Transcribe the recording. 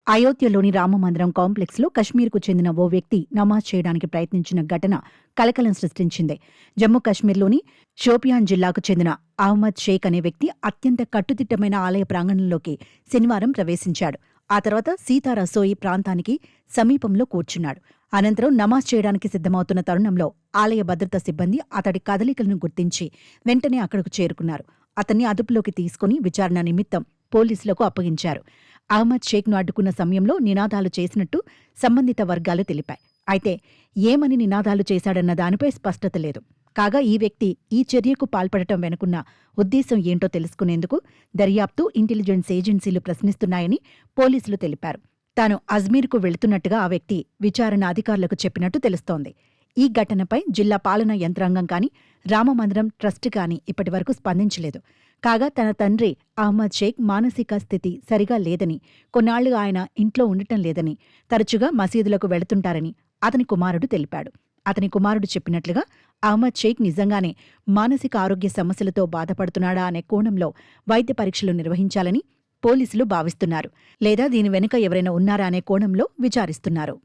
అయోధ్యలోని రామమందిరం కాంప్లెక్స్లో కశ్మీర్కు చెందిన ఓ వ్యక్తి నమాజ్ చేయడానికి ప్రయత్నించిన ఘటన కలకలం సృష్టించింది. జమ్మూ కశ్మీర్లోని షోపియాన్ జిల్లాకు చెందిన అహ్మద్ షేక్ అనే వ్యక్తి అత్యంత కట్టుదిట్టమైన ఆలయ ప్రాంగణంలోకి శనివారం ప్రవేశించాడు. ఆ తర్వాత సీతారసోయి ప్రాంతానికి సమీపంలో కూర్చున్నాడు. అనంతరం నమాజ్ చేయడానికి సిద్ధమవుతున్న తరుణంలో ఆలయ భద్రతా సిబ్బంది అతడి కదలికలను గుర్తించి వెంటనే అక్కడకు చేరుకున్నారు. అతన్ని అదుపులోకి తీసుకుని విచారణ నిమిత్తం పోలీసులకు అప్పగించారు. అహ్మద్ షేక్ను అడ్డుకున్న సమయంలో నినాదాలు చేసినట్టు సంబంధిత వర్గాలు తెలిపాయి. అయితే ఏమని నినాదాలు చేశాడన్న దానిపై స్పష్టత లేదు. కాగా ఈ వ్యక్తి ఈ చర్యకు పాల్పడటం వెనుకున్న ఉద్దేశం ఏంటో తెలుసుకునేందుకు దర్యాప్తు, ఇంటెలిజెన్స్ ఏజెన్సీలు ప్రశ్నిస్తున్నాయని పోలీసులు తెలిపారు. తాను అజ్మీర్కు వెళుతున్నట్టుగా ఆ వ్యక్తి విచారణ అధికారులకు చెప్పినట్టు తెలుస్తోంది. ఈ ఘటనపై జిల్లా పాలనా యంత్రాంగం కానీ, రామమందిరం ట్రస్ట్ కానీ ఇప్పటివరకు స్పందించలేదు. కాగా తన తండ్రి అహ్మద్ షేక్ మానసిక స్థితి సరిగా లేదని, కొన్నాళ్లుగా ఆయన ఇంట్లో ఉండటం లేదని, తరచుగా మసీదులకు వెళుతుంటారని అతని కుమారుడు తెలిపాడు. అతని కుమారుడు చెప్పినట్లుగా అహ్మద్ షేక్ నిజంగానే మానసిక ఆరోగ్య సమస్యలతో బాధపడుతున్నాడా అనే కోణంలో వైద్య పరీక్షలు నిర్వహించాలని పోలీసులు భావిస్తున్నారు. లేదా దీని వెనుక ఎవరైనా ఉన్నారా అనే కోణంలో విచారిస్తున్నారు.